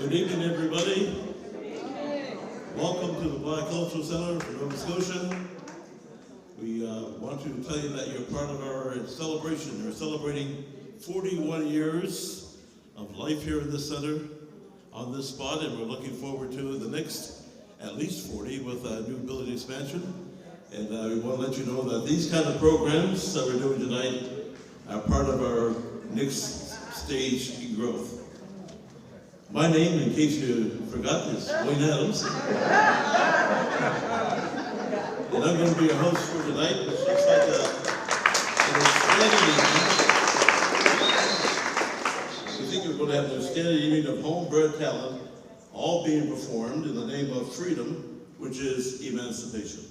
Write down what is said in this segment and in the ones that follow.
Good evening, everybody. Welcome to the Black Cultural Center for Nova Scotia. We want to tell you that you're part of our celebration. We're celebrating 41 years of life here in this center, on this spot, and we're looking forward to the next at least 40 with a new building expansion. And we want to let you know that these kind of programs that we're doing tonight are part of our next stage in growth. My name, in case you forgot, is Wayne Adams. And I'm going to be your host for tonight, which looks like an outstanding evening. We think we're going to have an outstanding evening of homebred talent, all being performed in the name of freedom, which is emancipation.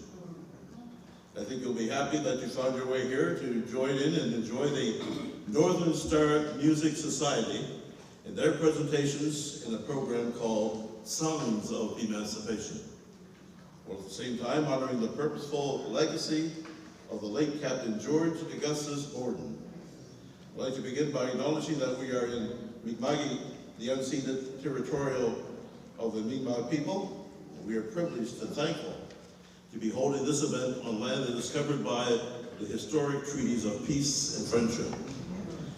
I think you'll be happy that you found your way here to join in and enjoy the Northern Star Music Society and their presentations in a program called Sounds of Emancipation, while at the same time honoring the purposeful legacy of the late Captain George Augustus Borden. I'd like to begin by acknowledging that we are in Mi'kma'ki, the unceded territorial of the Mi'kmaq people. We are privileged and thankful to be holding this event on land that is covered by the historic treaties of peace and friendship.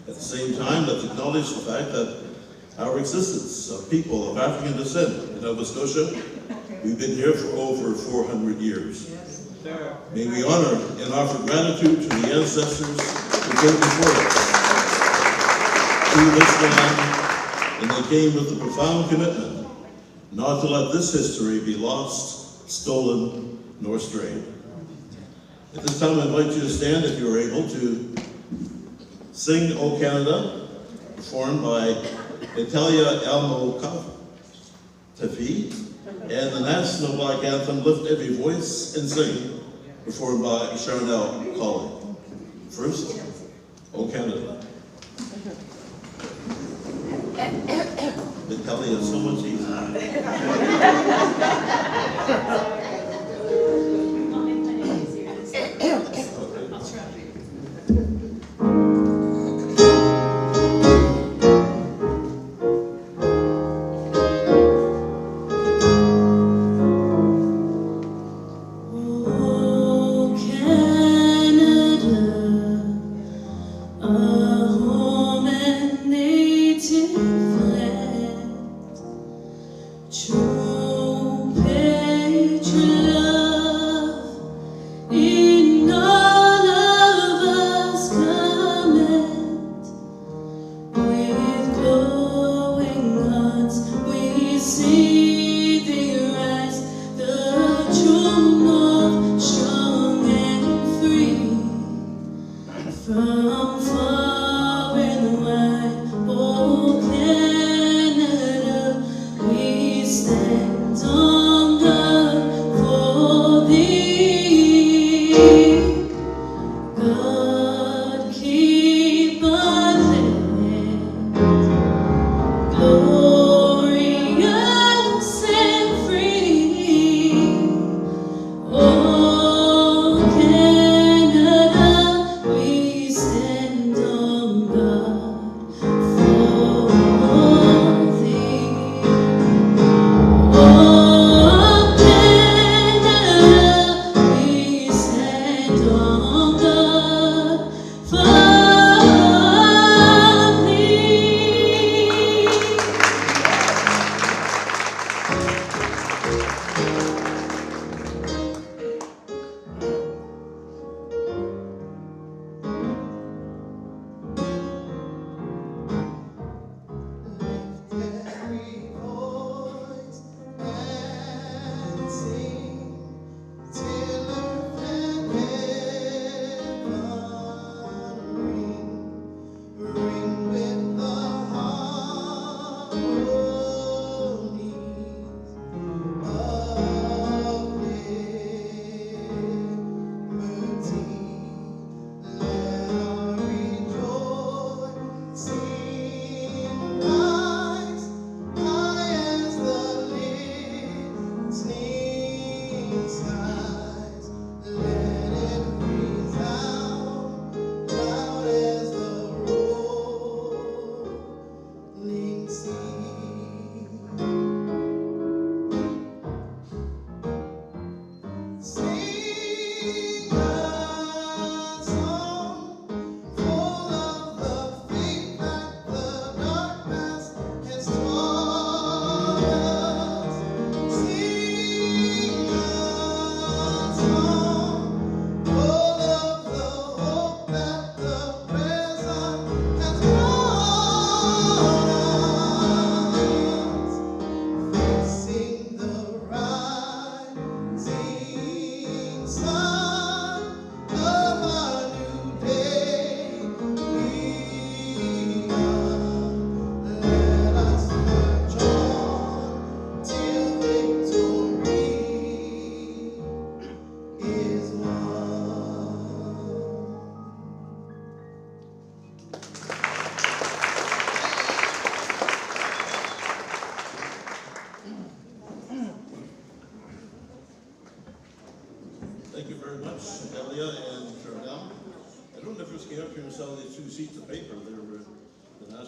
At the same time, let's acknowledge the fact that our existence of people of African descent in Nova Scotia, we've been here for over 400 years. May we honor and offer gratitude to the ancestors who came before us to this land, and they came with a profound commitment not to let this history be lost, stolen, nor strayed. At this time, I invite you to stand, if you are able, to sing O Canada, performed by Italia Elmo Tafi, and the National Black Anthem, Lift Every Voice and Sing, performed by Charnel Colley. First, O Canada. Italia is so much easier. True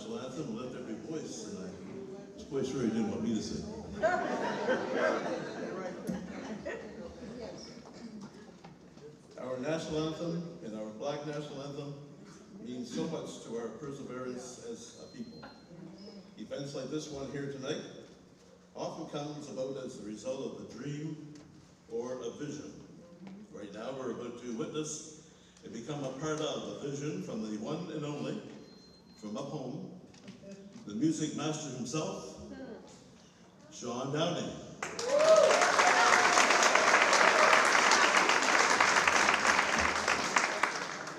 national anthem and lift every voice, and I'm quite sure he didn't want me to sing. Our national anthem and our Black national anthem means so much to our perseverance as a people. Events like this one here tonight often comes about as the result of a dream or a vision. Right now we're about to witness and become a part of a vision from the one and only, from up home, the music master himself, Sean Downey.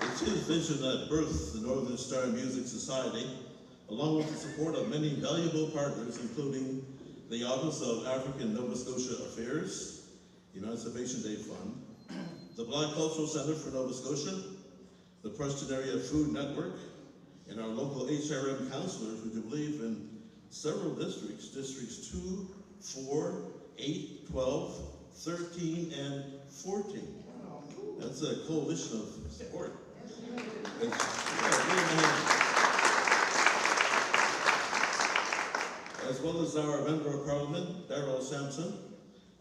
It's his vision that birthed the Northern Star Music Society, along with the support of many valuable partners, including the Office of African Nova Scotia Affairs, Emancipation Day Fund, the Black Cultural Center for Nova Scotia, the Preston Area Food Network, and our local HRM counselors, which I believe in several districts, districts 2, 4, 8, 12, 13, and 14. That's a coalition of support. As well as our Member of Parliament, Darrell Sampson.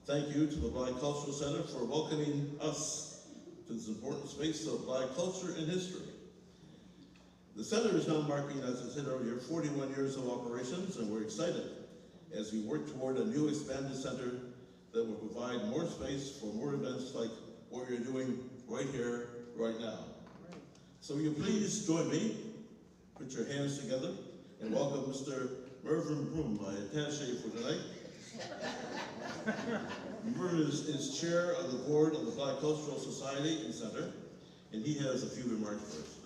Thank you to the Black Cultural Center for welcoming us to this important space of Black culture and history. The Center is now marking, as I said earlier, 41 years of operations, and we're excited as we work toward a new expanded center that will provide more space for more events like what you're doing right here, right now. So will you please join me, put your hands together, and welcome Mr. Mervyn Broom, my attaché for tonight. Mervyn is chair of the board of the Black Cultural Society and Center, and he has a few remarks for us tonight.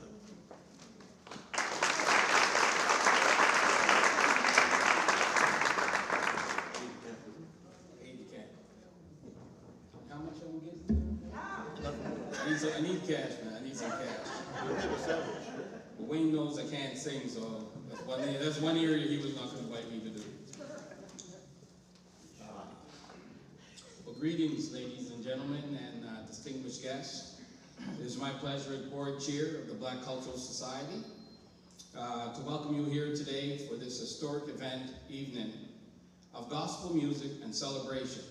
How much I'm getting? I need cash, man. I need some cash. But Wayne knows I can't sing, so that's one area he was not going to invite me to do. Well, greetings, ladies and gentlemen, and distinguished guests. It is my pleasure as board chair of the Black Cultural Society to welcome you here today for this historic evening of gospel music and celebration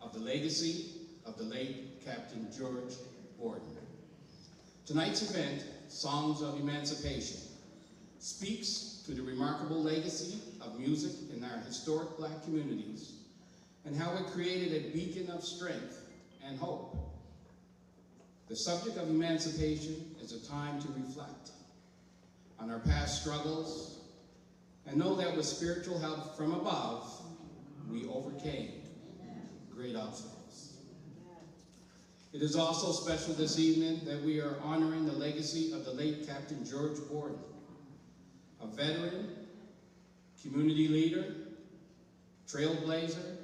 of the legacy of the late Captain George Borden. Tonight's event, Songs of Emancipation, speaks to the remarkable legacy of music in our historic Black communities and how it created a beacon of strength and hope. The subject of emancipation is a time to reflect on our past struggles and know that with spiritual help from above, we overcame great obstacles. It is also special this evening that we are honoring the legacy of the late Captain George Borden, a veteran, community leader, trailblazer,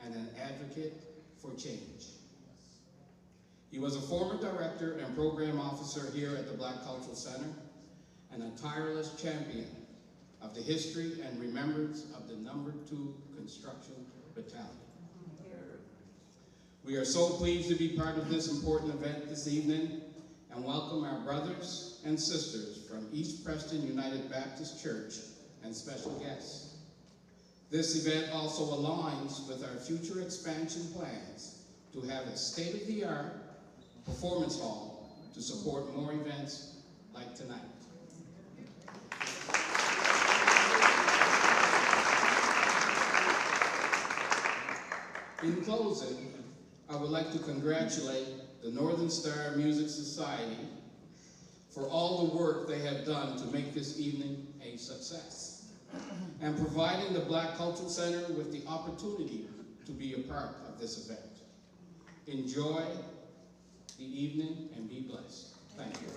and an advocate for change. He was a former director and program officer here at the Black Cultural Center and a tireless champion of the history and remembrance of the No. 2 Construction Battalion. We are so pleased to be part of this important event this evening and welcome our brothers and sisters from East Preston United Baptist Church and special guests. This event also aligns with our future expansion plans to have a state-of-the-art performance hall to support more events like tonight. In closing, I would like to congratulate the Northern Star Music Society for all the work they have done to make this evening a success and providing the Black Cultural Center with the opportunity to be a part of this event. Enjoy the evening and be blessed. Thank you.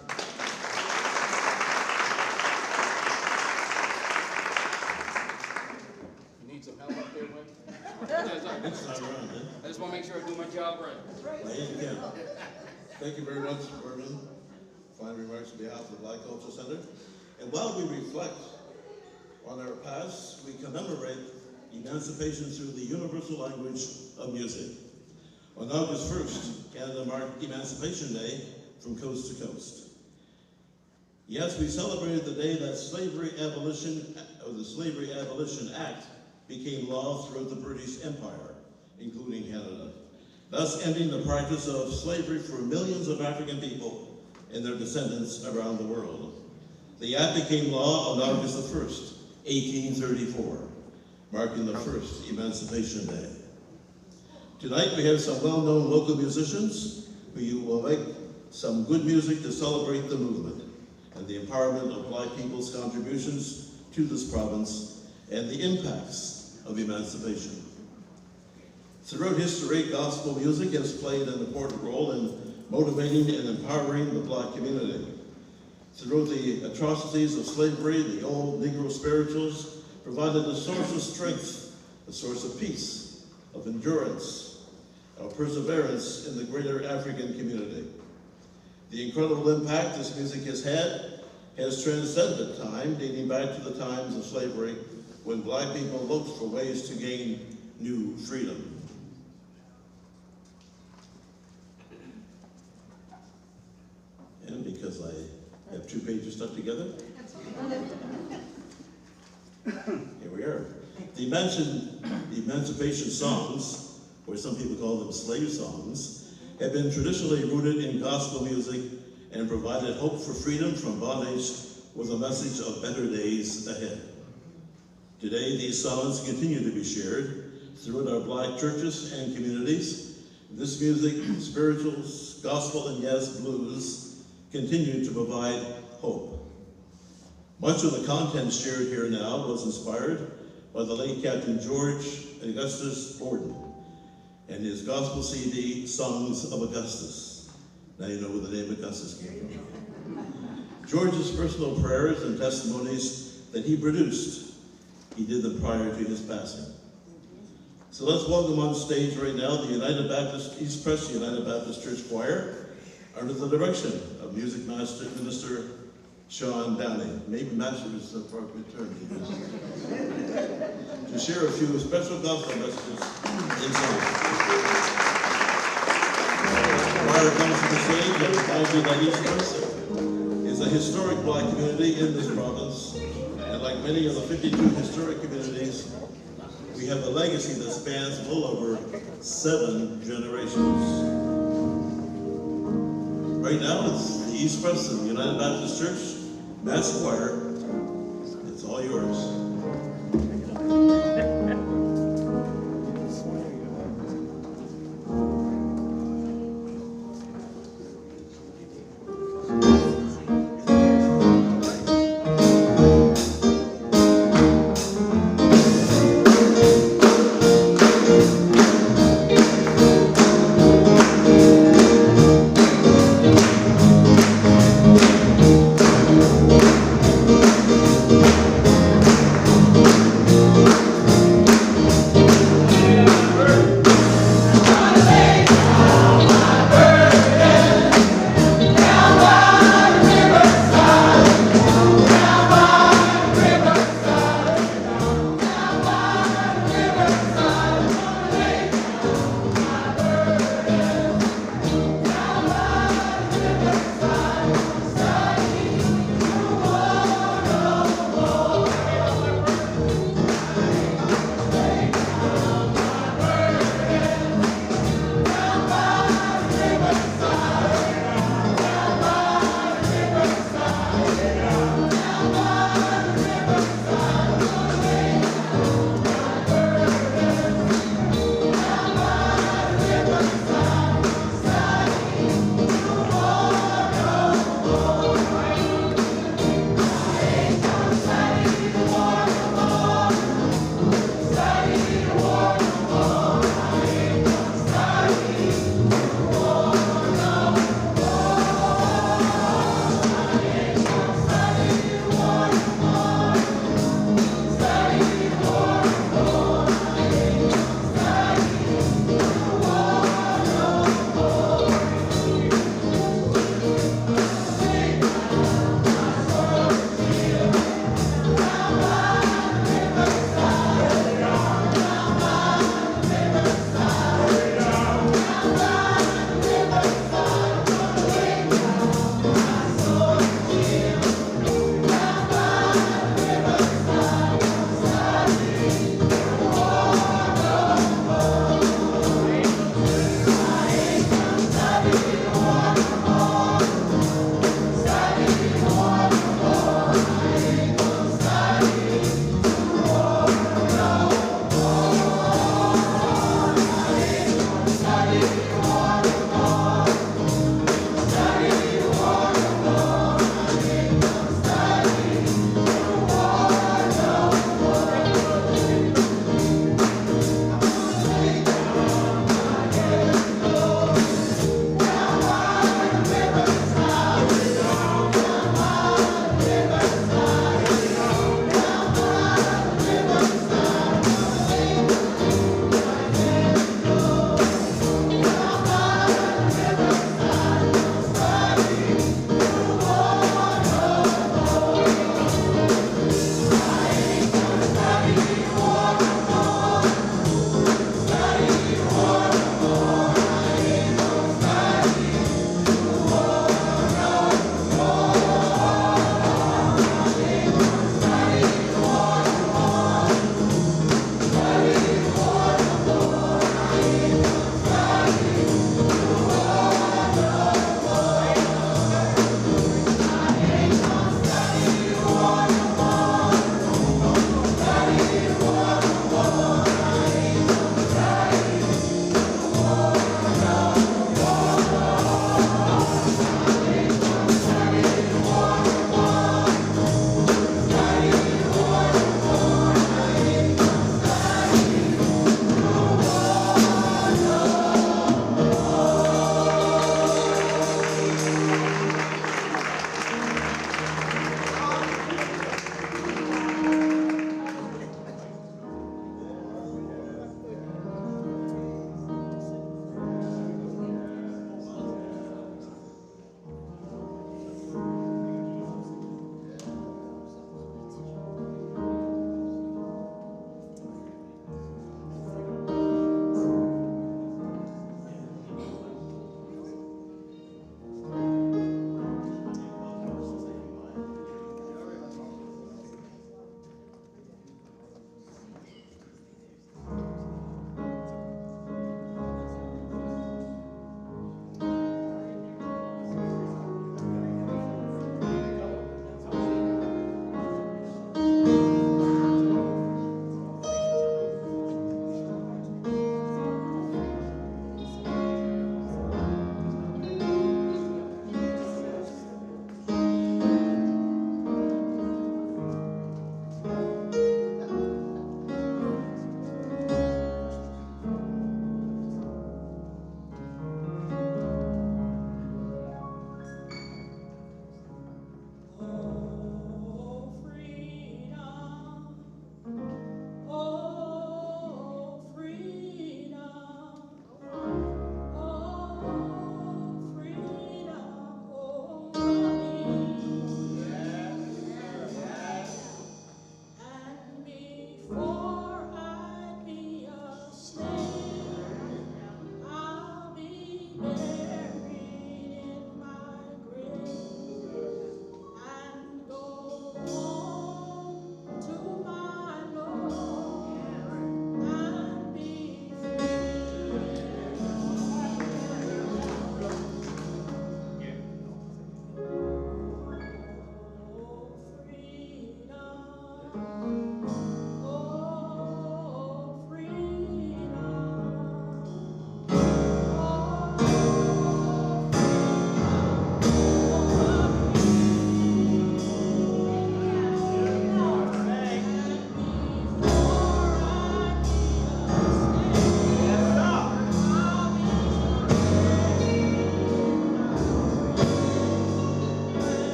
You need some help up there, Wayne? I just want to make sure I do my job right. Thank you very much, Mervyn. Final remarks on behalf of the Black Cultural Center. And while we reflect on our past, we commemorate emancipation through the universal language of music. On August 1st, Canada marked Emancipation Day from coast to coast. Yes, we celebrated the day that the Slavery Abolition Act became law throughout the British Empire, including Canada, thus ending the practice of slavery for millions of African people and their descendants around the world. The act became law on August the 1st, 1834, marking the first Emancipation Day. Tonight we have some well-known local musicians who will make some good music to celebrate the movement and the empowerment of Black people's contributions to this province and the impacts of emancipation. Throughout history, gospel music has played an important role in motivating and empowering the Black community. Through the atrocities of slavery, the old Negro spirituals provided a source of strength, a source of peace, of endurance, of perseverance in the greater African community. The incredible impact this music has had has transcended time, dating back to the times of slavery when Black people looked for ways to gain new freedom. And because I have 2 pages stuck together, here we are. The Emancipation songs, or some people call them slave songs, have been traditionally rooted in gospel music and provided hope for freedom from bondage with a message of better days ahead. Today, these songs continue to be shared throughout our Black churches and communities. This music, spirituals, gospel, and yes, blues, continue to provide hope. Much of the content shared here now was inspired by the late Captain George Augustus Borden and his gospel CD, Songs of Augustus. Now you know where the name Augustus came from. George's personal prayers and testimonies that he produced, he did them prior to his passing. So let's welcome on stage right now the East Preston United Baptist Church Choir under the direction of Music Minister Sean Downey. Maybe master is the appropriate term to share a few special gospel messages in song. Choir comes to the stage and reminds you that East Preston is a historic Black community in this province, and like many of the 52 historic communities, we have a legacy that spans well over 7 generations. Right now, it's the East Preston United Baptist Church Mass Choir. It's all yours.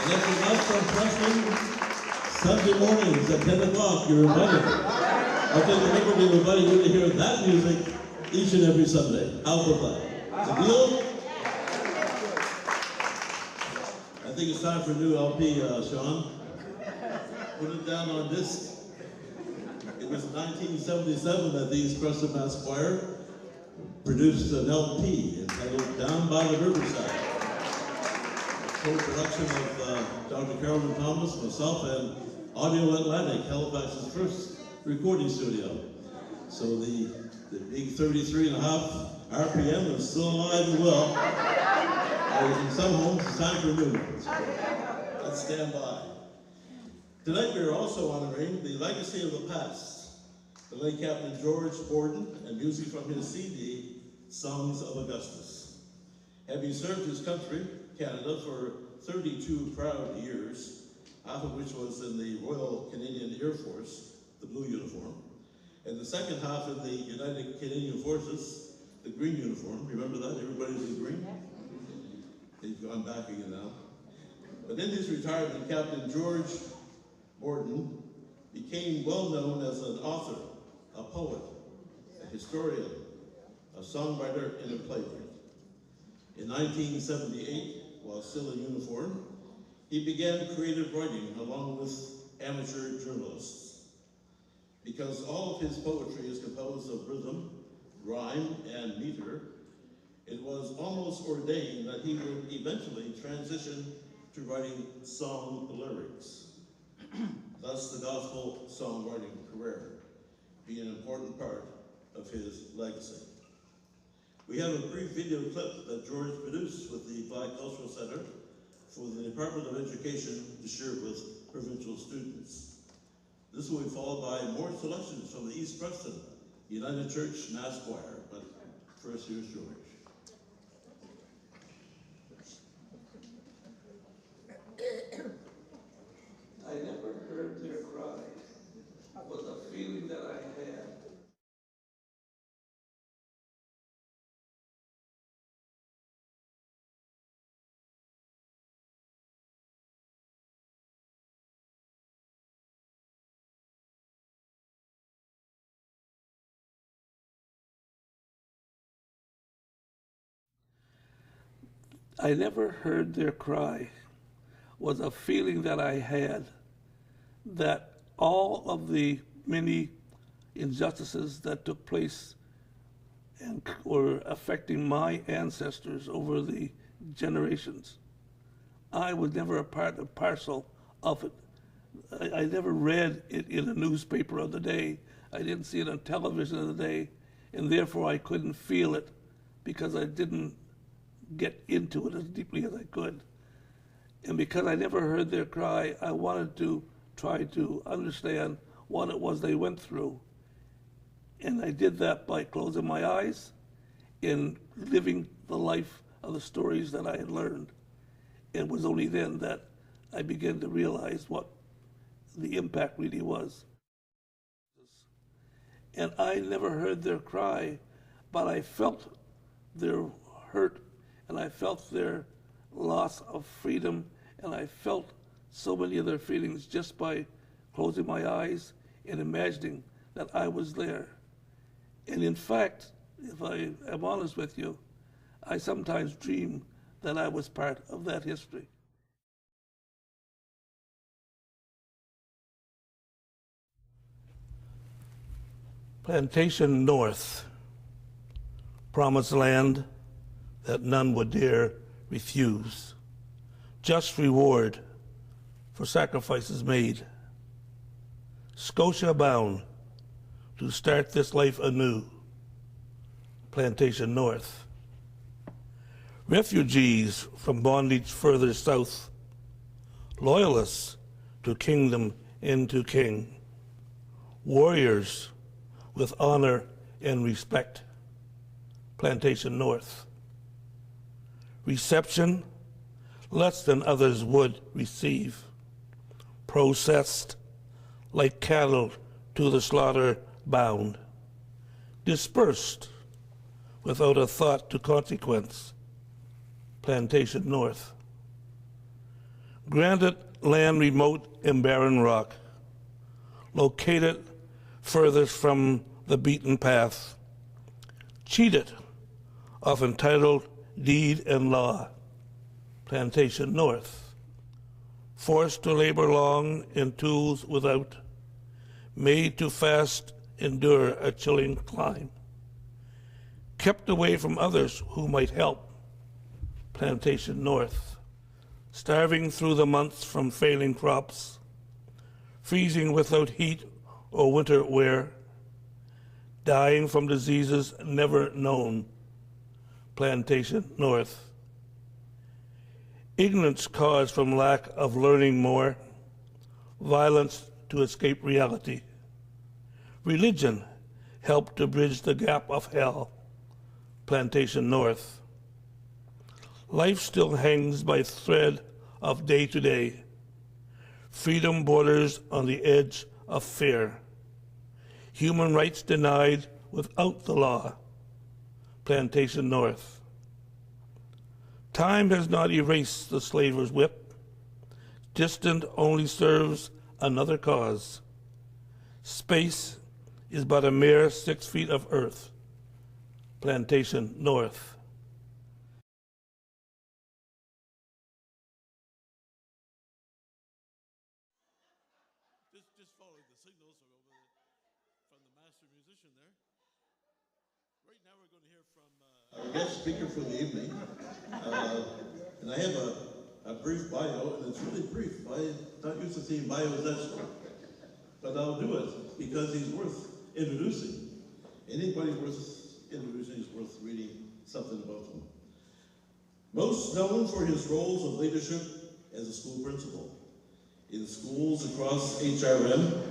And if you're not from Preston, Sunday mornings at 10 o'clock, you're invited. I'll take the liberty of inviting you to hear that music each and every Sunday. How about that? The deal? I think it's time for a new LP, Sean. Put it down on disc. It was 1977 that the East Preston Mass Choir produced an LP entitled Down by the Riverside. Co-production of Dr. Carolyn Thomas, myself, and Audio Atlantic, Halifax's first recording studio. So the big 33.5 RPM is still alive and well. In some homes, it's time for new ones. Let's stand by. Tonight we are also honoring the legacy of the past, the late Captain George Borden, and music from his CD, Songs of Augustus. Having served his country, Canada, for 32 proud years, half of which was in the Royal Canadian Air Force, the blue uniform, and the second half in the United Canadian Forces, the green uniform. Remember that? Everybody's in green? They've gone back again now. But in his retirement, Captain George Borden became well known as an author, a poet, a historian, a songwriter, and a playwright. In 1978, while still in uniform, he began creative writing along with amateur journalists. Because all of his poetry is composed of rhythm, rhyme, and meter, it was almost ordained that he would eventually transition to writing song lyrics. Thus, the gospel songwriting career being an important part of his legacy. We have a brief video clip that George produced with the Black Cultural Center for the Department of Education to share with provincial students. This will be followed by more selections from the East Preston United Church Mass Choir, but first here's George. I never heard their cry, was a feeling that I had. I never heard their cry was a feeling that I had, that all of the many injustices that took place and were affecting my ancestors over the generations, I was never a part and parcel of it. I never read it in a newspaper of the day. I didn't see it on television of the day, and therefore I couldn't feel it because I didn't get into it as deeply as I could. And because I never heard their cry, I wanted to try to understand what it was they went through. And I did that by closing my eyes and living the life of the stories that I had learned. It was only then that I began to realize what the impact really was. And I never heard their cry, but I felt their hurt, and I felt their loss of freedom, and I felt so many of their feelings just by closing my eyes and imagining that I was there. And in fact, if I am honest with you, I sometimes dream that I was part of that history. Plantation North, promised land that none would dare refuse. Just reward for sacrifices made. Scotia bound to start this life anew. Plantation North. Refugees from bondage further south. Loyalists to kingdom and to king. Warriors with honor and respect. Plantation North. Reception less than others would receive. Processed like cattle to the slaughter bound. Dispersed without a thought to consequence. Plantation North. Granted land remote and barren rock, located furthest from the beaten path, cheated of entitled deed and law, Plantation North, forced to labor long in tools without, made to fast endure a chilling climb, kept away from others who might help, Plantation North, starving through the months from failing crops, freezing without heat or winter wear, dying from diseases never known, Plantation North. Ignorance caused from lack of learning more, violence to escape reality. Religion helped to bridge the gap of hell, Plantation North. Life still hangs by thread of day to day. Freedom borders on the edge of fear. Human rights denied without the law, Plantation North. Time has not erased the slaver's whip. Distant only serves another cause. Space is but a mere 6 feet of earth, Plantation North. Just following the signals from the master musician there. Right now we're going to hear from our guest speaker for the evening. And I have a brief bio, and it's really brief. I'm not used to seeing bios that short. But I'll do it because he's worth introducing. Anybody worth introducing is worth reading something about him. Most known for his roles of leadership as a school principal. In schools across HRM,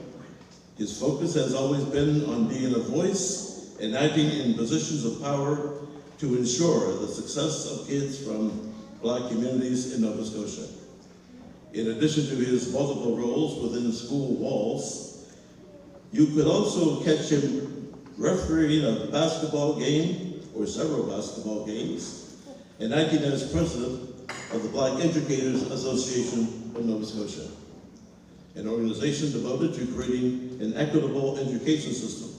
his focus has always been on being a voice and acting in positions of power to ensure the success of kids from Black communities in Nova Scotia. In addition to his multiple roles within school walls, you could also catch him refereeing a basketball game or several basketball games and acting as president of the Black Educators Association of Nova Scotia, an organization devoted to creating an equitable education system.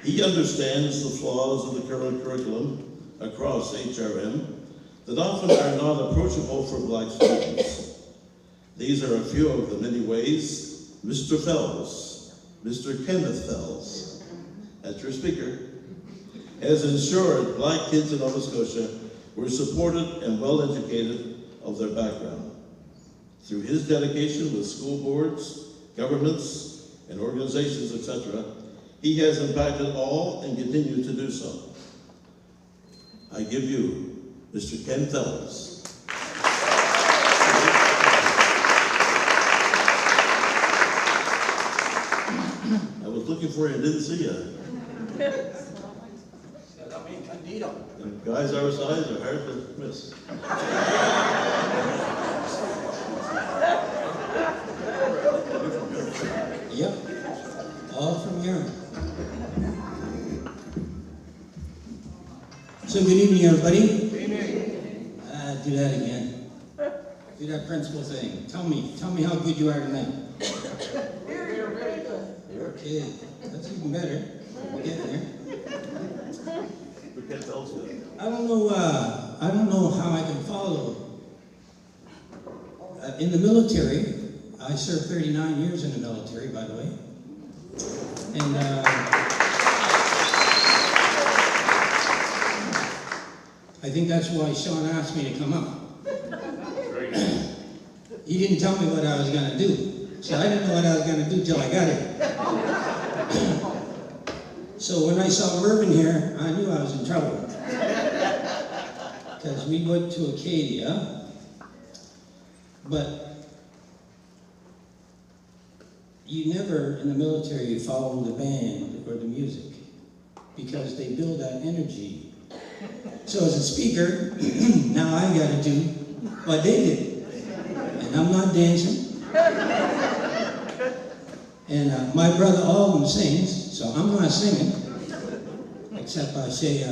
He understands the flaws of the current curriculum across HRM that often are not approachable for Black students. These are a few of the many ways Mr. Fells, Mr. Kenneth Fells, that's your speaker, has ensured Black kids in Nova Scotia were supported and well educated of their background. Through his dedication with school boards, governments, and organizations, etc., he has impacted all and continues to do so. I give you Mr. Ken Fells. I was looking for you, didn't see you. And guys our size are hard to miss. Yep, all from here. So good evening, everybody. Good evening. Do that again. Do that principal thing. Tell me how good you are tonight. You're really good. Okay, that's even better. We're getting there. I don't know how I can follow. In the military, I served 39 years in the military, by the way. And I think that's why Sean asked me to come up. He didn't tell me what I was going to do, so I didn't know what I was going to do till I got here. So when I saw Mervyn here, I knew I was in trouble. Because we went to Acadia, but you never, in the military, follow the band or the music, because they build that energy. So as a speaker, now I got to do what they did. And I'm not dancing. And my brother Alden sings, so I'm not singing, except I say.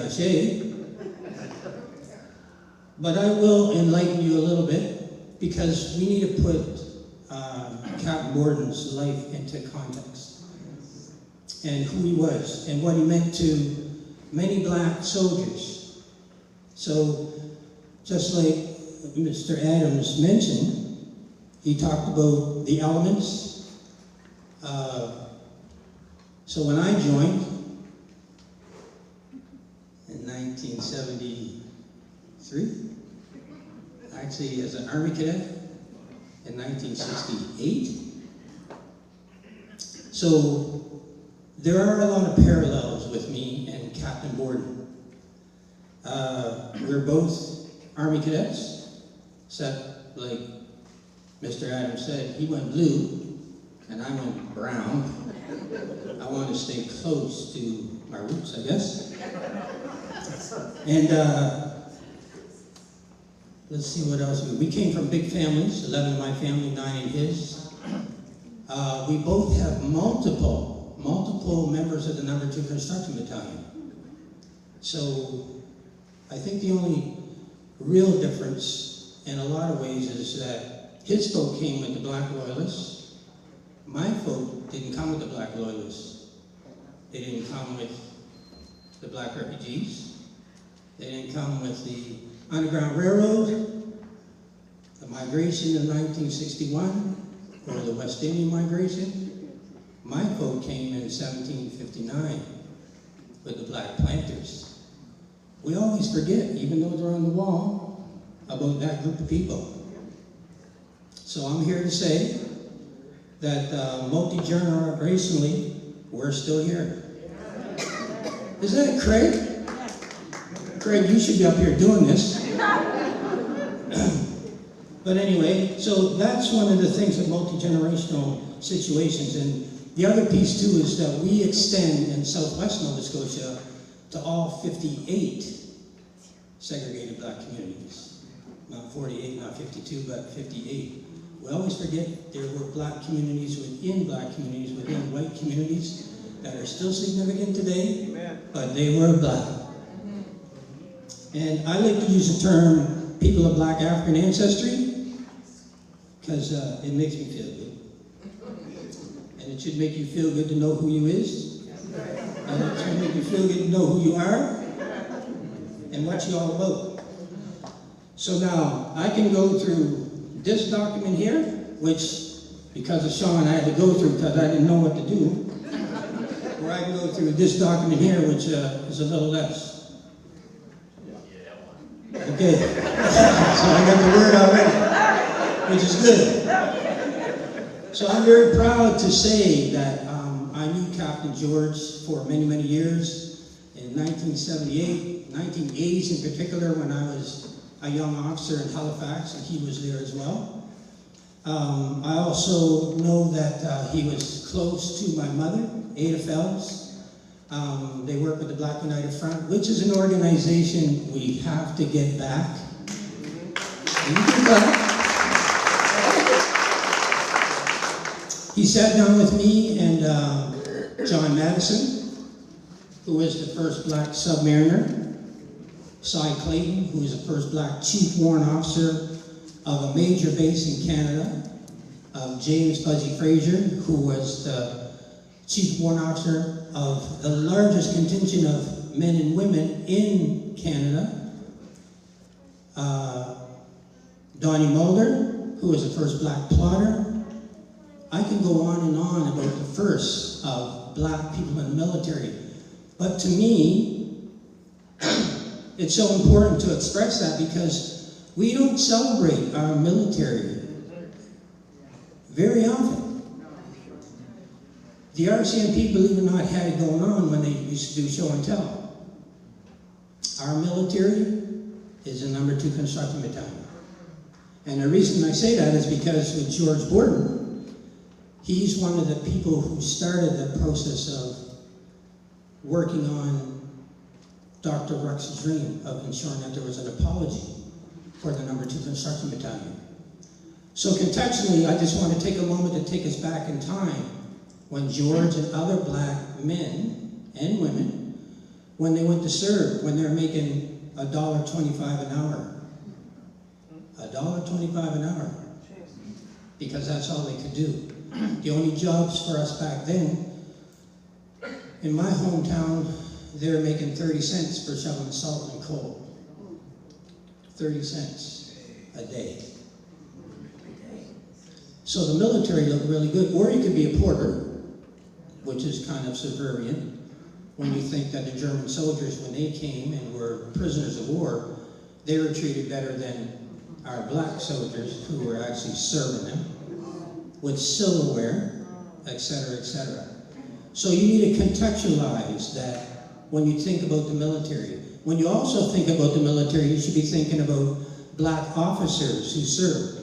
But I will enlighten you a little bit because we need to put Captain Borden's life into context and who he was and what he meant to many black soldiers. So, just like Mr. Adams mentioned, he talked about the elements. So when I joined in 1973, actually as an Army cadet in 1968, so there are a lot of parallels with me and Captain Borden. We're both Army cadets, except like Mr. Adams said, he went blue and I went brown. I want to stay close to my roots, I guess. And let's see what else. We came from big families, 11 in my family, 9 in his. We both have multiple members of the No. 2 Construction Battalion. So I think the only real difference in a lot of ways is that his folk came with the Black Loyalists. My folk didn't come with the Black Loyalists. They didn't come with the Black refugees. They didn't come with the Underground Railroad, the migration in 1961, or the West Indian migration. My folk came in 1759 with the Black Planters. We always forget, even though they're on the wall, about that group of people. So I'm here to say that multi-generationally, we're still here. Isn't that Craig? Craig, you should be up here doing this. But anyway, so that's one of the things with multi-generational situations. And the other piece too is that we extend in Southwest Nova Scotia to all 58 segregated black communities. Not 48, not 52, but 58. We always forget there were black communities within white communities that are still significant today, but they were black. And I like to use the term people of black African ancestry because it makes me feel good. And it should make you feel good to know who you is. And it should make you feel good to know who you are and what you all about. So now, I can go through this document here, which, because of Sean, I had to go through because I didn't know what to do. Or I can go through this document here, which is a little less. Okay, so I got the word already, which is good. So I'm very proud to say that I knew Captain George for many, many years. In 1978, 1980s in particular, when I was a young officer in Halifax, and he was there as well. I also know that he was close to my mother, Ada Phelps. They work with the Black United Front, which is an organization we have to get back. He sat down with me and John Madison, who was the first black submariner, Cy Clayton, who was the first black chief warrant officer of a major base in Canada, James Buzzy Fraser, who was the chief warrant officer of the largest contingent of men and women in Canada, Donnie Mulder, who was the first black plotter. I can go on and on about the first of black people in the military. But to me, it's so important to express that because we don't celebrate our military very often. The RCMP, believe it or not, had it going on when they used to do show and tell. Our military is a No. 2 Construction Battalion. And the reason I say that is because with George Borden, he's one of the people who started the process of working on Dr. Rux's dream of ensuring that there was an apology for the No. 2 Construction Battalion. So contextually, I just want to take a moment to take us back in time when George and other black men and women, when they went to serve, when they were making $1.25 an hour. $1.25 an hour, because that's all they could do. The only jobs for us back then, in my hometown, they were making 30 cents for shoveling salt and coal. 30 cents a day. So the military looked really good. Or you could be a porter, which is kind of subservient, when you think that the German soldiers, when they came and were prisoners of war, they were treated better than our black soldiers who were actually serving them, with silverware, etc., etc. So you need to contextualize that when you think about the military. When you also think about the military, you should be thinking about black officers who served.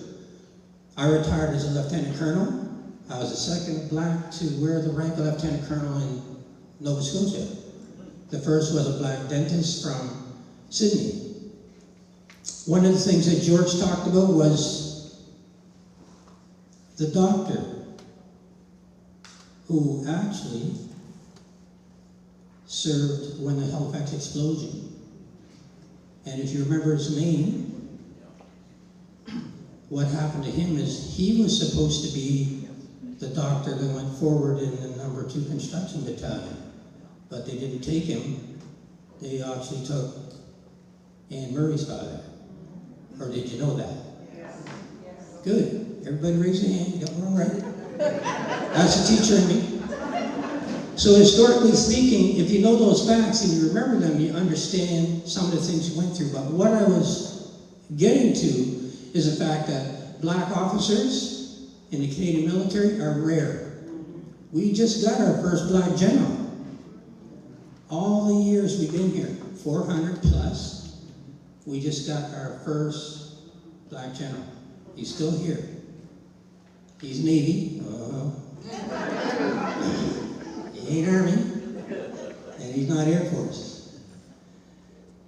I retired as a lieutenant colonel. I was the second black to wear the rank of lieutenant colonel in Nova Scotia. The first was a black dentist from Sydney. One of the things that George talked about was the doctor who actually served when the Halifax explosion. And if you remember his name, what happened to him is he was supposed to be the doctor that went forward in the No. 2 Construction Battalion. But they didn't take him. They actually took Anne Murray's father. Or did you know that? Yes. Good. Everybody raise your hand. You got one right. That's the teacher in me. So historically speaking, if you know those facts and you remember them, you understand some of the things you went through. But what I was getting to is the fact that black officers in the Canadian military are rare. We just got our first black general. All the years we've been here, 400 plus, we just got our first black general. He's still here. He's Navy. He ain't Army. And he's not Air Force.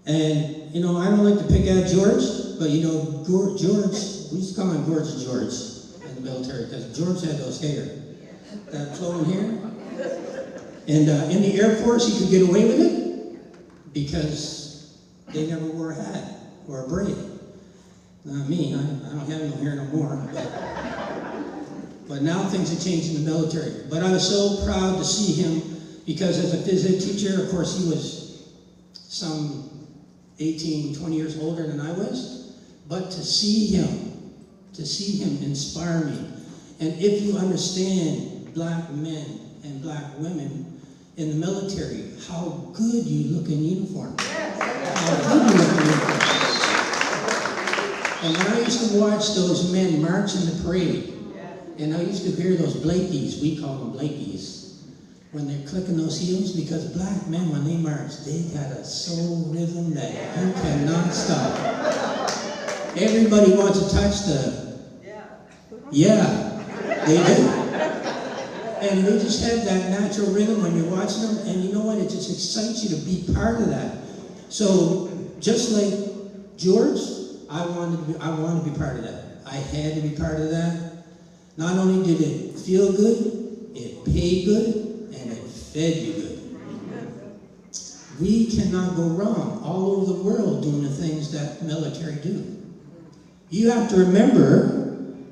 And, you know, I don't like to pick at George, but, you know, George, we used to call him Gorgeous George in the military, because George had those hair. That flowing hair. And in the Air Force, he could get away with it because they never wore a hat or a braid. Not me, I don't have no hair no more. But now things have changed in the military. But I was so proud to see him because as a phys ed teacher, of course, he was some 18, 20 years older than I was. But to see him inspire me. And if you understand black men and black women in the military, how good you look in uniform. How good you look in uniform. And when I used to watch those men march in the parade, and I used to hear those Blakeys, we call them Blakeys, when they're clicking those heels, because black men, when they march, they got a soul rhythm that you cannot stop. Everybody wants to touch the, they do. And they just have that natural rhythm when you're watching them, and you know what, it just excites you to be part of that. So, just like George, I wanted to be part of that. I had to be part of that. Not only did it feel good, it paid good, and it fed you good. We cannot go wrong all over the world doing the things that military do. You have to remember,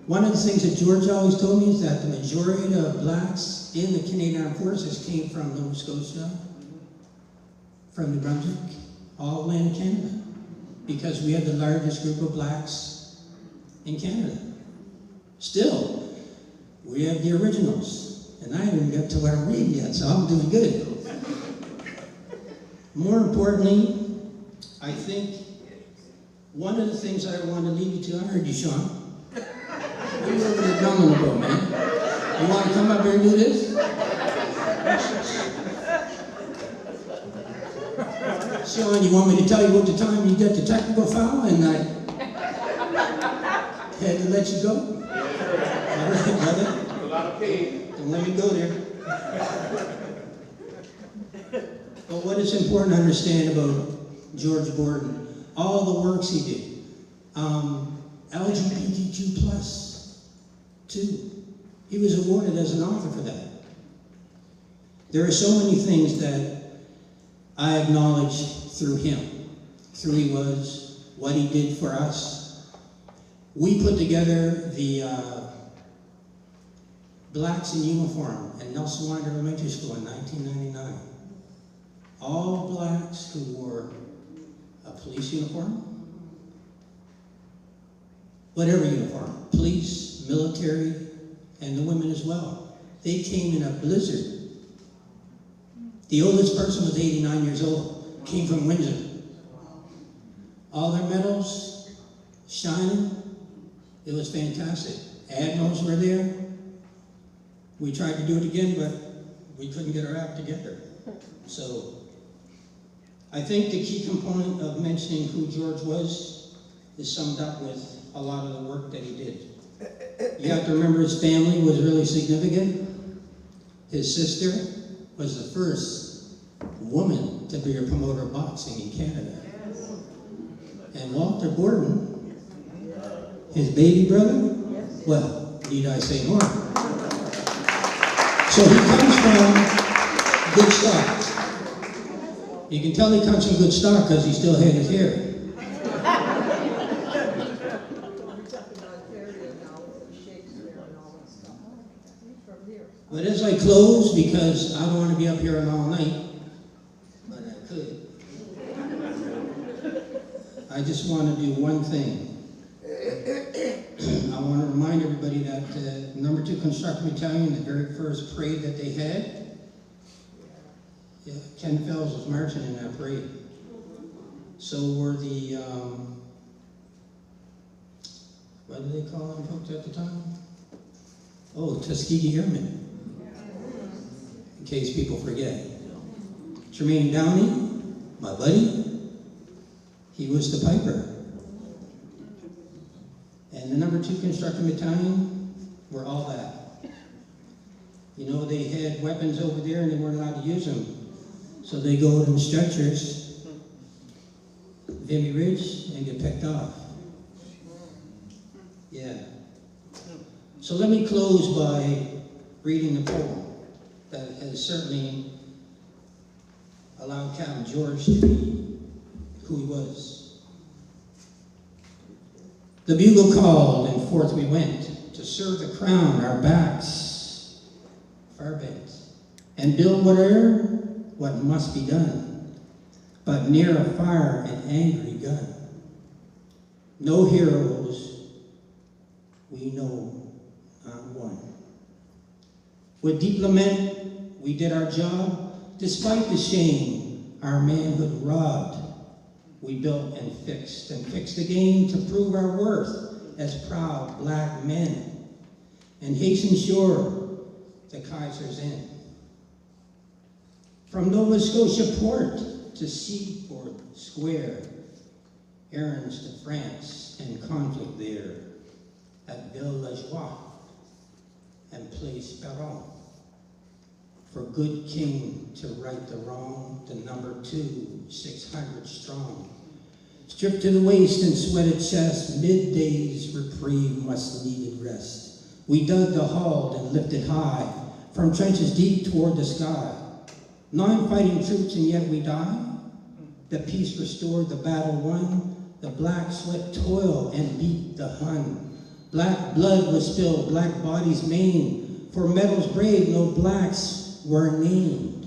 one of the things that George always told me is that the majority of blacks in the Canadian Armed Forces came from Nova Scotia, from New Brunswick, all land Canada, because we have the largest group of blacks in Canada. Still, we have the originals, and I haven't got to what I'm reading yet, so I'm doing good. More importantly, I think one of the things that I want to leave you to, I heard you, Sean. What are you over there drumming about, man? You want to come up here and do this? Sean, you want me to tell you what the time you get the technical foul and I had to let you go? All right, brother. A lot of pain. Don't let me go there. But what is important to understand about George Borden, all the works he did, LGBTQ plus, too. He was awarded as an author for that. There are so many things that I acknowledge through him, through he was, what he did for us. We put together the blacks in uniform at Nelson Winder Elementary School in 1999. All blacks who wore a police uniform, whatever uniform, police, military, and the women as well. They came in a blizzard. The oldest person was 89 years old, came from Windsor. All their medals shining. It was fantastic. Admirals were there. We tried to do it again, but we couldn't get our act together. So I think the key component of mentioning who George was is summed up with a lot of the work that he did. You have to remember his family was really significant. His sister was the first woman to be a promoter of boxing in Canada. And Walter Gordon, his baby brother, well, need I say more? So he comes from good stock. You can tell he comes from good stock because he still had his hair. But as I close, because I don't want to be up here all night, but I could, I just want to do one thing. I want to remind everybody that number 2 Construction Battalion, the very first parade that they had, Ken Fells was marching in that parade. So were the, what do they call them folks at the time? Oh, Tuskegee Airmen, in case people forget. Tremaine Downey, my buddy, he was the piper. And the number 2 Construction Battalion were all that. You know, they had weapons over there and they weren't allowed to use them. So they go in stretchers, Vimy Ridge, and get picked off. Yeah. So let me close by reading the poem that has certainly allowed Captain George to be who he was. The bugle called and forth we went to serve the crown, our backs far bent, and build what must be done, but near a fire an angry gun. No heroes, we know not one. With deep lament, we did our job, despite the shame our manhood robbed. We built and fixed the game to prove our worth as proud black men, and hastened shore to Kaiser's End. From Nova Scotia port to Seaport Square, errands to France and conflict there at Ville-la-Joie and Place Perron. For good king to right the wrong, the number 2, 600 strong. Stripped to the waist and sweated chest, midday's reprieve must needed rest. We dug the hull and lifted high, from trenches deep toward the sky. 9 fighting troops and yet we die. The peace restored, the battle won. The black sweat toil and beat the Hun. Black blood was spilled, black bodies maimed. For medals brave, no blacks were named.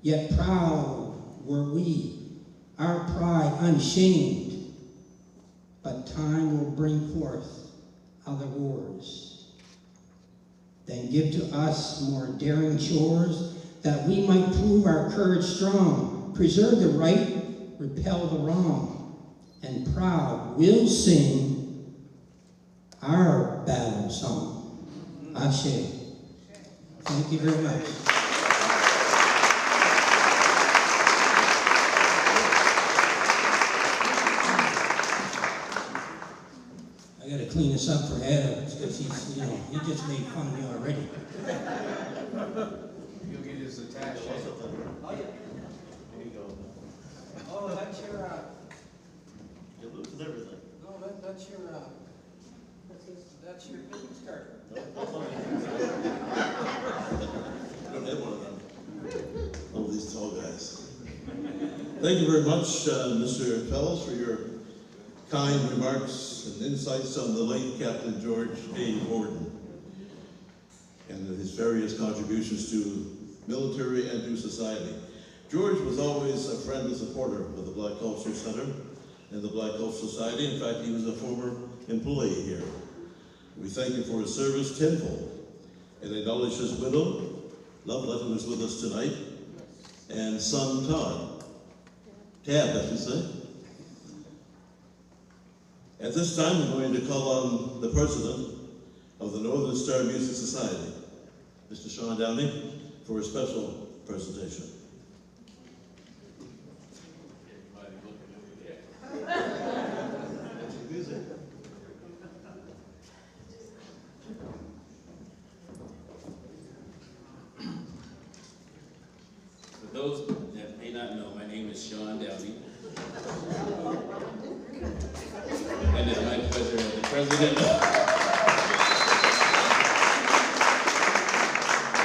Yet proud were we, our pride unshamed. But time will bring forth other wars. Then give to us more daring chores, that we might prove our courage strong, preserve the right, repel the wrong, and proud we'll sing our battle song. Ashe. Thank you very much. I gotta clean this up for Adam, because he's, he just made fun of me already. You'll get his attached. Oh, yeah. There you go. Oh, that's your, You're losing everything. no, that's your business card. We don't have one of them. Oh, these tall guys. Thank you very much, Mr. Fellows, for your kind remarks remarks and insights on the late Captain George A. Borden and his various contributions to military and to society. George was always a friend and supporter of the Black Cultural Center and the Black Cultural Society. In fact, he was a former employee here. We thank him for his service tenfold and acknowledge his widow, Love Letter, who is with us tonight, and son Todd. Tab, I should say. At this time, I'm going to call on the president of the Northern Star Music Society, Mr. Sean Downey, for a special presentation. For those that may not know, my name is Sean Downey. And it's my pleasure as the president.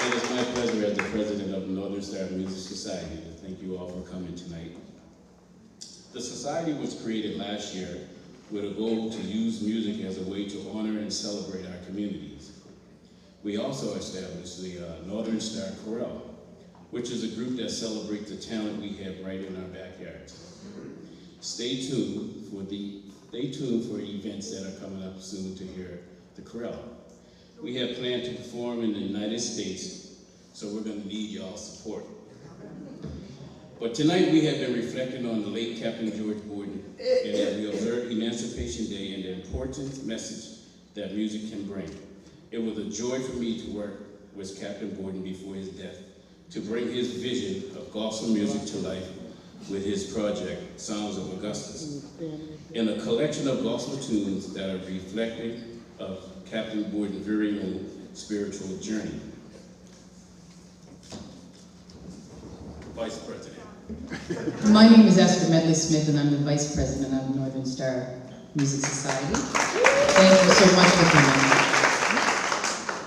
It is my pleasure as the president of the Northern Star Music Society to thank you all for coming tonight. The society was created last year with a goal to use music as a way to honor and celebrate our communities. We also established the Northern Star Chorale, which is a group that celebrates the talent we have right in our backyards. Stay tuned for events that are coming up soon to hear the chorale. We have planned to perform in the United States, so we're going to need y'all's support. But tonight we have been reflecting on the late Captain George Borden, and as we observe Emancipation Day and the important message that music can bring. It was a joy for me to work with Captain Borden before his death, to bring his vision of gospel music to life with his project, Sounds of Augustus, in a collection of gospel tunes that are reflective of Captain Borden's very own spiritual journey. Vice President. My name is Esther Medley Smith, and I'm the Vice President of Northern Star Music Society. Thank you so much for coming.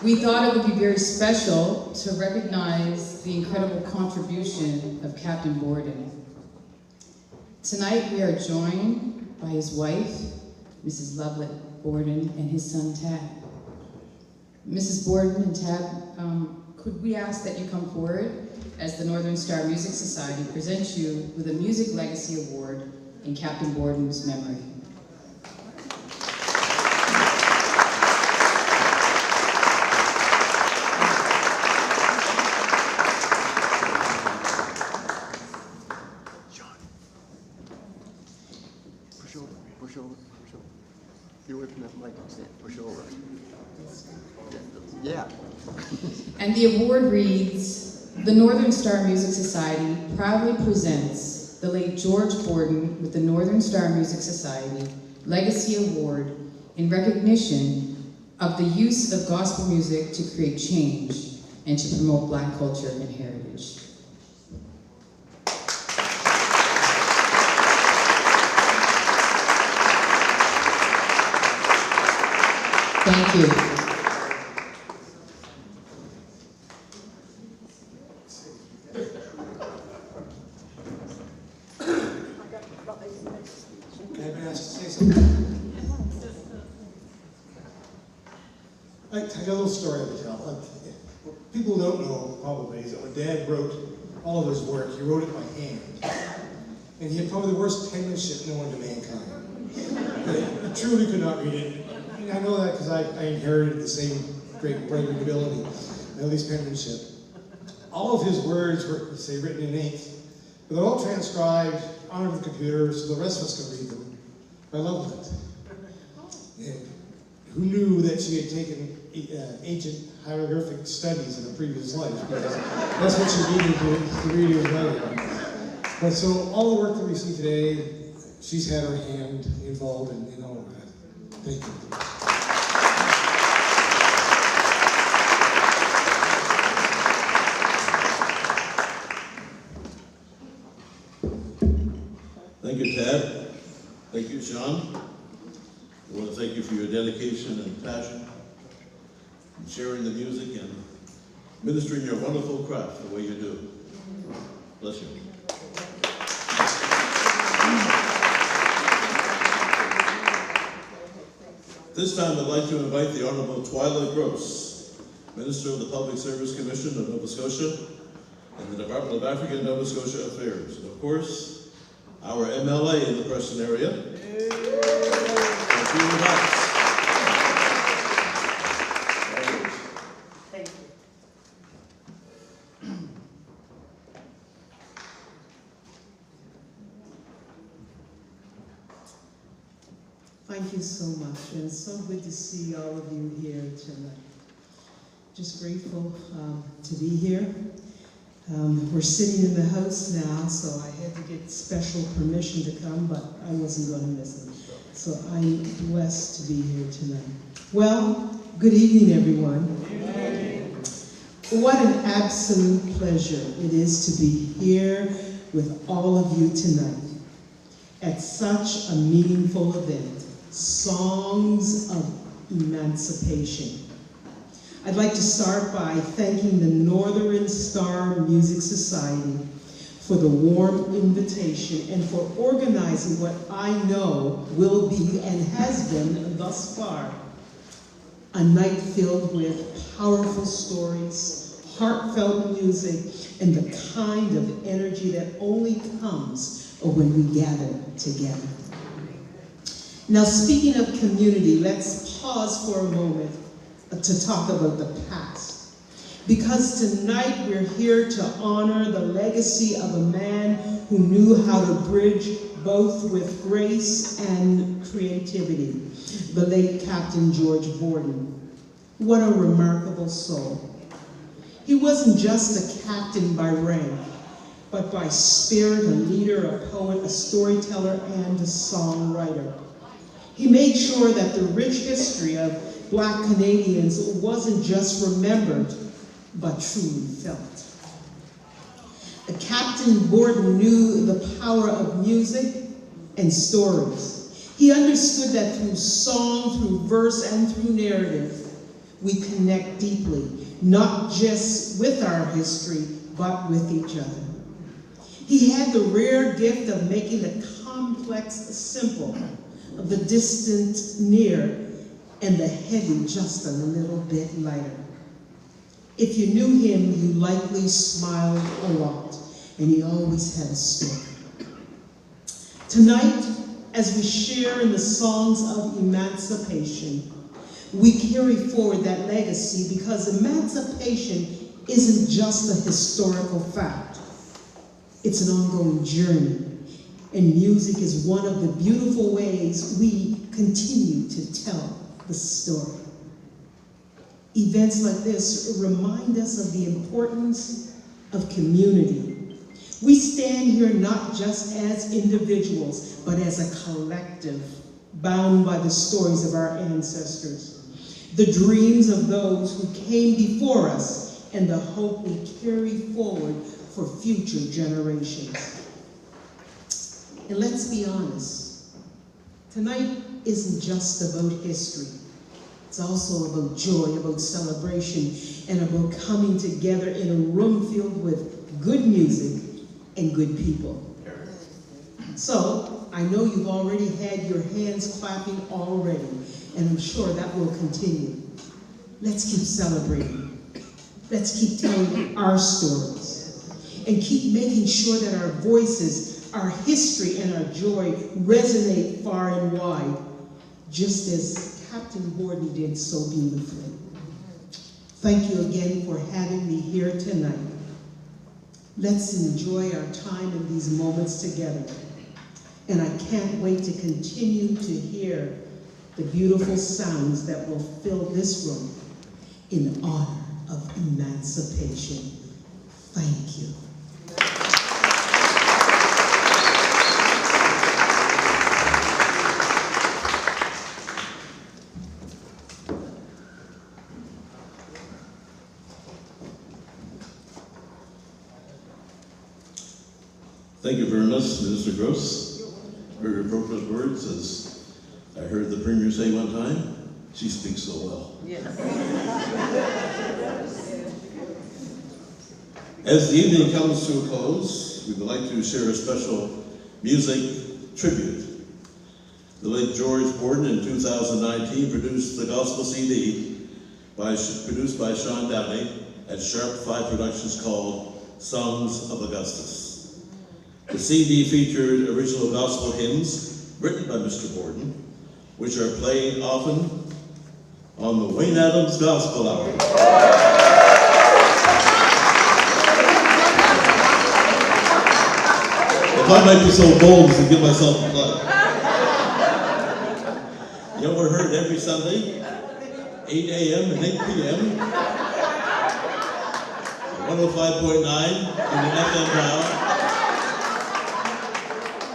We thought it would be very special to recognize the incredible contribution of Captain Borden. Tonight we are joined by his wife, Mrs. Lovelet Borden, and his son Tab. Mrs. Borden and Tab, could we ask that you come forward as the Northern Star Music Society presents you with a Music Legacy Award in Captain Borden's memory. Push over. You're whipping that mic, push over. Yeah. And the award reads, the Northern Star Music Society proudly presents the late George Borden with the Northern Star Music Society Legacy Award in recognition of the use of gospel music to create change and to promote Black culture and heritage. Thank you. Can I be asked to say something? I got a little story to tell. What people don't know probably is that when Dad wrote all of his work, he wrote it by hand. And he had probably the worst penmanship known to mankind. He truly could not read it. I know that because I inherited the same great writing ability, at least penmanship. All of his words were, say, written in ink, but they're all transcribed onto the computer so the rest of us can read them. I love that. And who knew that she had taken ancient hieroglyphic studies in a previous life? Because that's what she needed to read his writing. But so all the work that we see today, she's had her hand involved in all of that. Thank you. Thank you, Ted. Thank you, Sean. I want to thank you for your dedication and passion in sharing the music and ministering your wonderful craft the way you do. Bless you. This time I'd like to invite the Honorable Twyla Gross, Minister of the Public Service Commission of Nova Scotia and the Department of African and Nova Scotia Affairs. And of course, our MLA in the Preston area. Thank you. Thank you so much, and it's so good to see all of you here tonight. Just grateful to be here. We're sitting in the house now, so I had to get special permission to come, but I wasn't going to miss it. So I'm blessed to be here tonight. Well, good evening, everyone. What an absolute pleasure it is to be here with all of you tonight at such a meaningful event, Songs of Emancipation. I'd like to start by thanking the Northern Star Music Society for the warm invitation and for organizing what I know will be and has been thus far a night filled with powerful stories, heartfelt music, and the kind of energy that only comes when we gather together. Now, speaking of community, let's pause for a moment to talk about the past. Because tonight we're here to honor the legacy of a man who knew how to bridge both with grace and creativity, the late Captain George Borden. What a remarkable soul. He wasn't just a captain by rank, but by spirit, a leader, a poet, a storyteller, and a songwriter. He made sure that the rich history of Black Canadians wasn't just remembered, but truly felt. Captain Borden knew the power of music and stories. He understood that through song, through verse, and through narrative, we connect deeply, not just with our history, but with each other. He had the rare gift of making the complex simple, of the distant near, and the heavy just a little bit lighter. If you knew him, you likely smiled a lot, and he always had a story. Tonight, as we share in the songs of emancipation, we carry forward that legacy because emancipation isn't just a historical fact. It's an ongoing journey, and music is one of the beautiful ways we continue to tell the story. Events like this remind us of the importance of community. We stand here not just as individuals, but as a collective, bound by the stories of our ancestors, the dreams of those who came before us, and the hope we carry forward for future generations. And let's be honest, tonight isn't just about history. It's also about joy, about celebration, and about coming together in a room filled with good music and good people. So, I know you've already had your hands clapping already, and I'm sure that will continue. Let's keep celebrating. Let's keep telling our stories, and keep making sure that our voices, our history, and our joy resonate far and wide, just as Captain Borden did so beautifully. Thank you again for having me here tonight. Let's enjoy our time in these moments together. And I can't wait to continue to hear the beautiful sounds that will fill this room in honor of emancipation. Thank you. Thank you very much, Minister Gross. Very appropriate words, as I heard the Premier say one time. She speaks so well. Yes. As the evening comes to a close, we would like to share a special music tribute. The late George Borden in 2019 produced the gospel CD produced by Sean Downey at Sharp 5 Productions called Songs of Augustus. The CD featured original gospel hymns written by Mr. Borden, which are played often on the Wayne Adams Gospel Hour. If I might be so bold as to give myself a plug. You know, we're heard every Sunday, 8 a.m. and 8 p.m. 105.9 in the FM dial.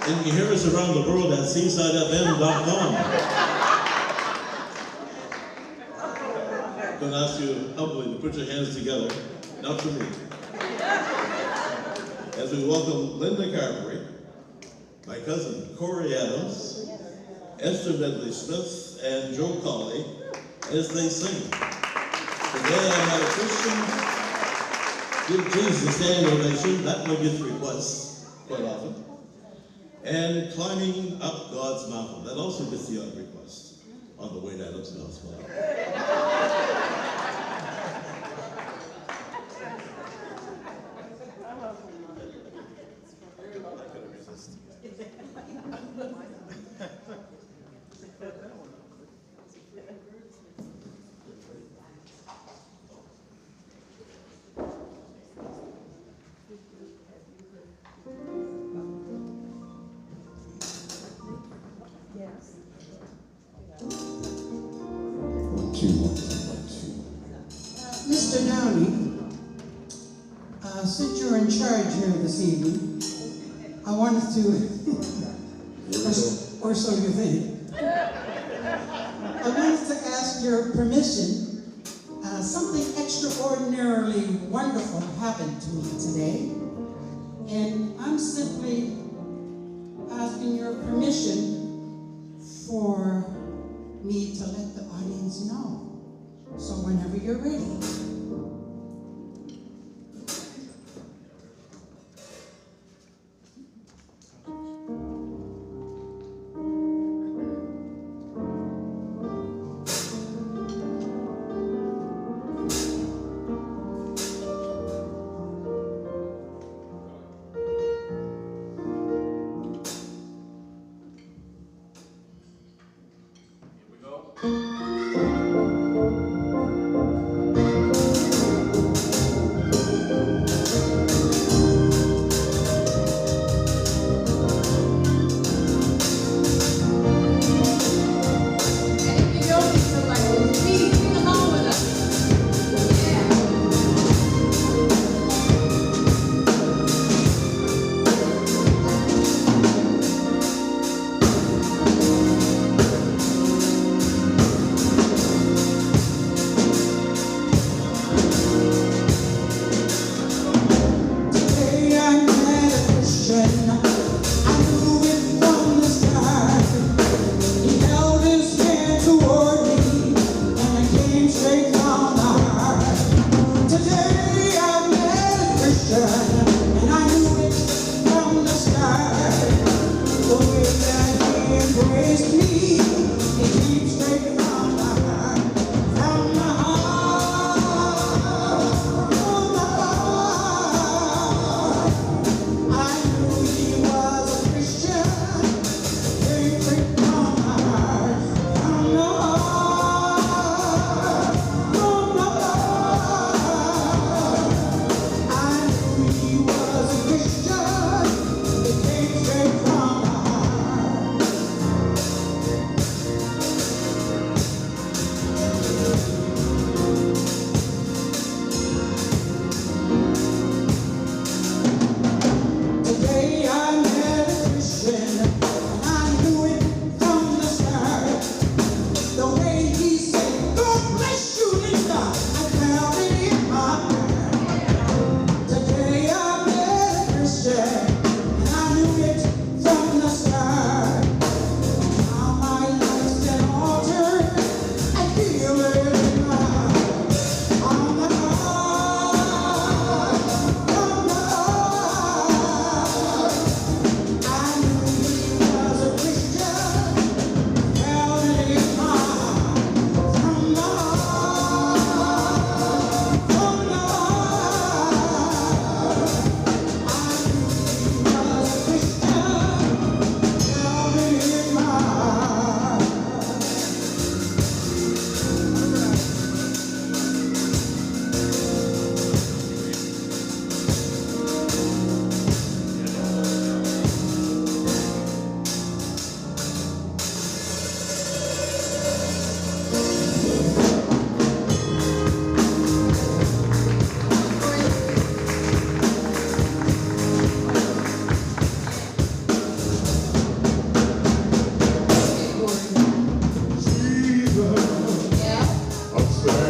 And you can hear us around the world at seasidefm.com. I'm going to ask you humbly to put your hands together, not for me. As we welcome Linda Carberry, my cousin Corey Adams, Esther Medley Smith, and Joe Colley as they sing. Today I had a Christian give Jesus a standing ovation, that one gets requests quite often, and climbing up God's mountain, that also gets the odd request on the Wayne Adams Gospel Hour. Mr. Downey, since you're in charge here this evening, I wanted to, or so you think, I wanted to ask your permission. Something extraordinarily wonderful happened to me today, and I'm simply asking your permission for me to let the audience know. So whenever you're ready. Here we go.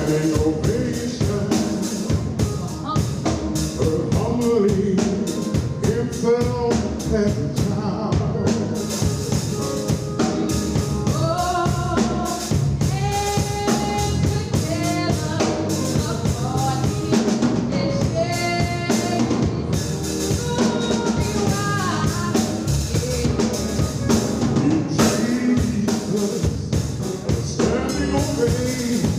standing ovation, heard humbly, it fell at the time. Standing ovation,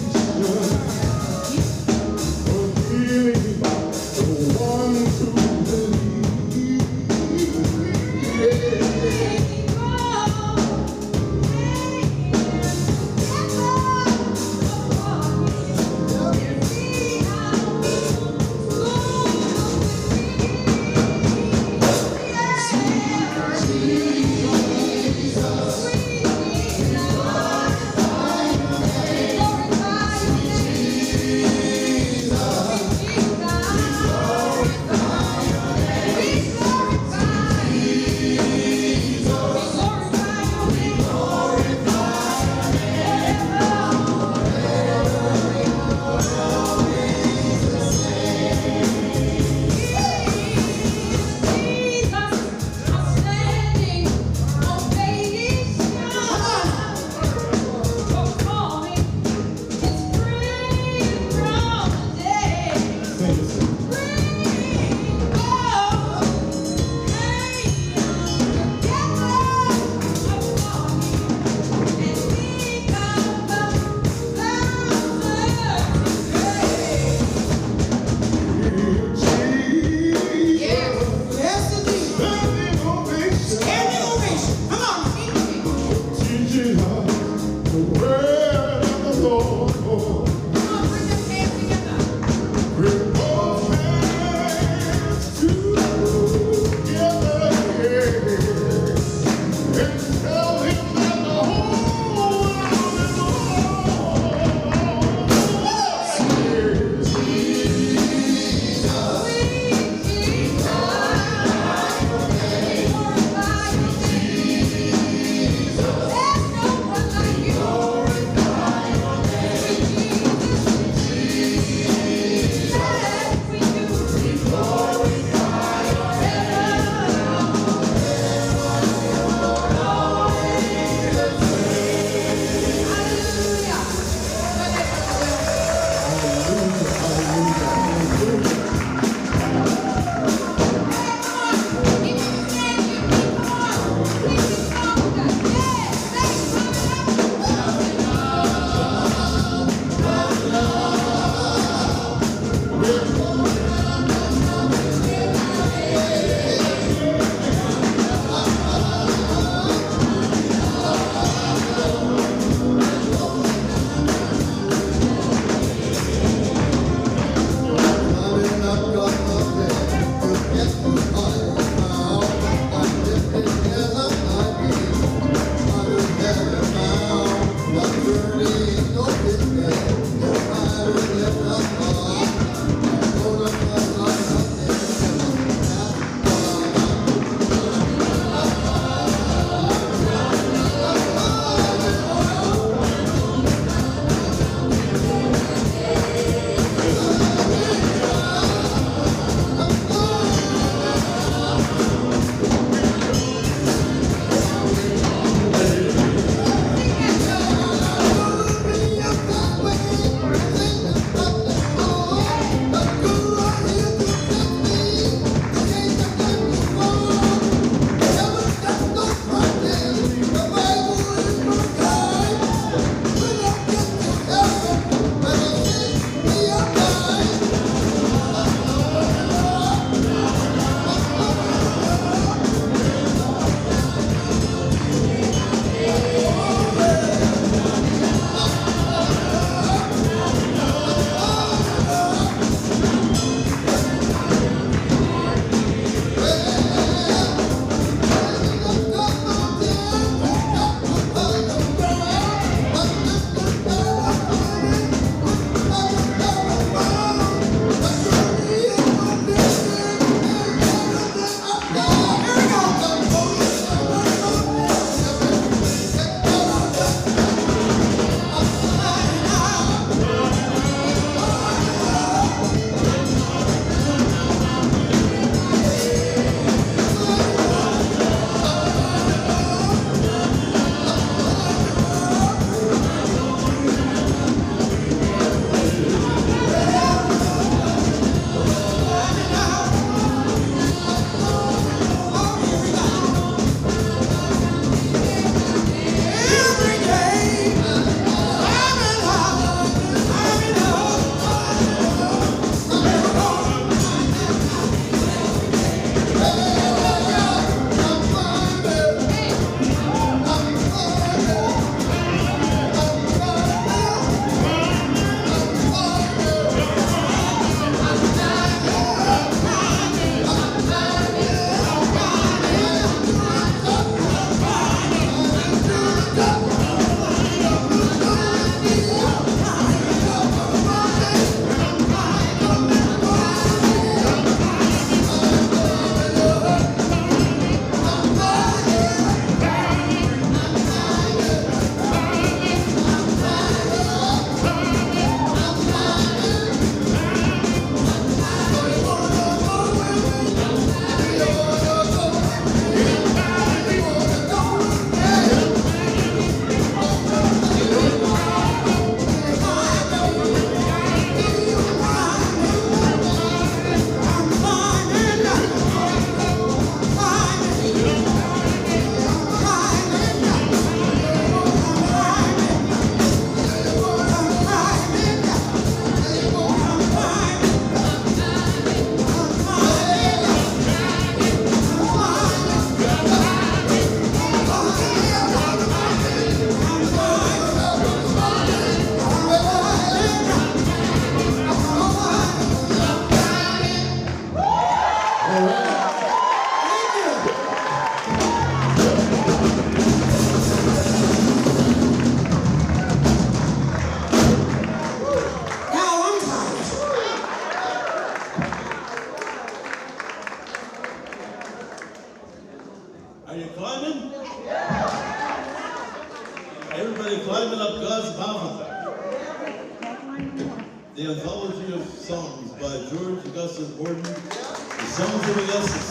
the anthology of songs by George Augustus Gordon, The Songs of Augustus.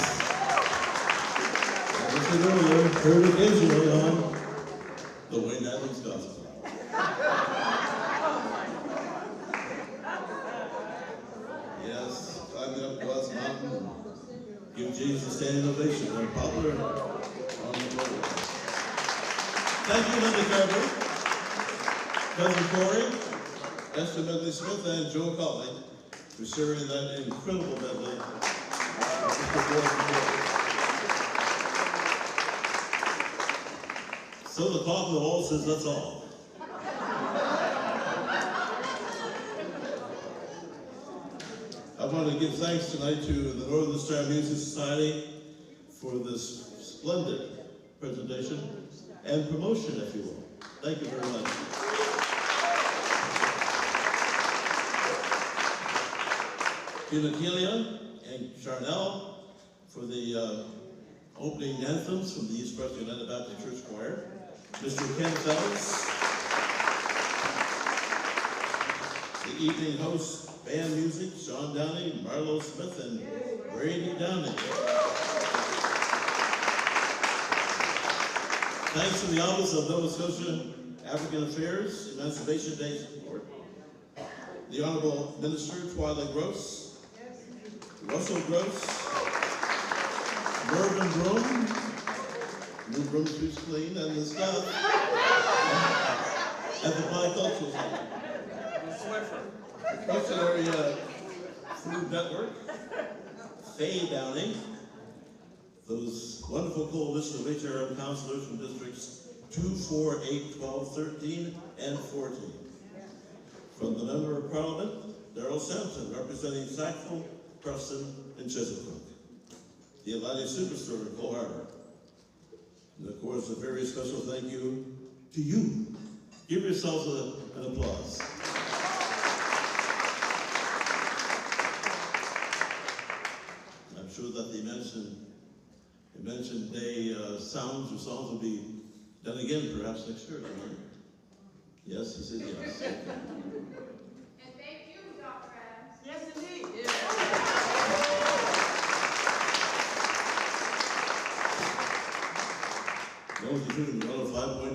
As I said earlier, heard occasionally on the Wayne Adams Gospel. Yes, climbing up God's mountain, give Jesus a standing ovation. They're popular on the globe. Thank you, Linda Carver, Cousin Corey, Esther Medley Smith, and Joe Colley for sharing that incredible medley. So the top of the wall says, that's all. I want to give thanks tonight to the Northern Star Music Society for this splendid presentation and promotion, if you will. Thank you very much. Kelia and Charnel for the opening anthems from the East Preston United Baptist Church Choir. Mr. Ken Fells, the evening host, band music, Sean Downey, Marlo Smith, and Brady Downey. Thanks to the Office of Nova Scotia African Affairs, Emancipation Day support. The Honorable Minister, Twyla Gross, Russell Gross, Mervyn Broom, New Broom Street Clean, and the staff at the Bicultural Center. Auxiliary Food Network, Faye Downey, those wonderful coalition of HRM counselors from districts 2, 4, 8, 12, 13, and 14. From the Member of Parliament, Darrell Sampson, representing Sackville, Preston, and Chesapeake. The Atlantic Superstore in Cole Harbor. And of course, a very special thank you to you. Give yourselves an applause. I'm sure that the mentioned day songs will be done again perhaps next year. Right? Yes, he said yes. Okay. And thank you, Dr. Adams. Yes, indeed. That was the tune, we're on a 5.9.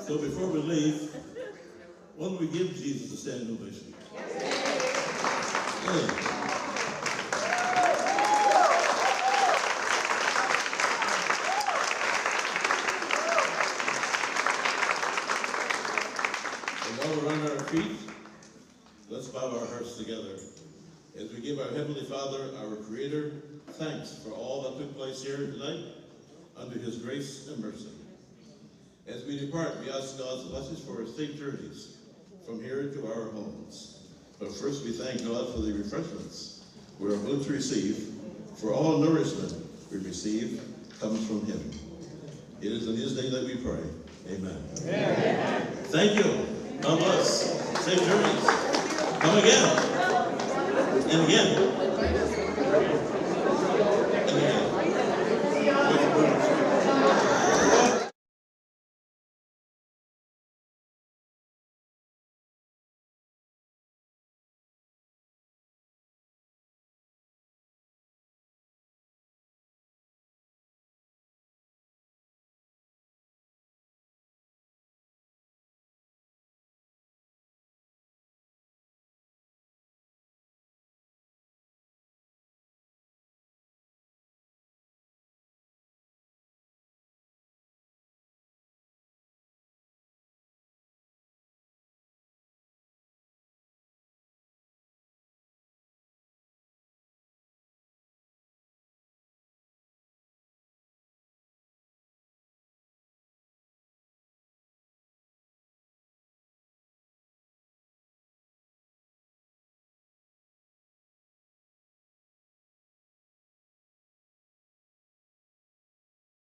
So before we leave, why don't we give Jesus a standing ovation? Yeah. And while we're on our feet, let's bow our hearts together as we give our Heavenly Father, our Creator, thanks for all that took place here tonight under His grace and mercy. As we depart, we ask God's blessings for our safe journeys from here to our homes. But first we thank God for the refreshments we are about to receive, for all nourishment we receive comes from Him. It is in His name that we pray. Amen. Amen. Thank you. God bless. Safe journeys. Come again and again.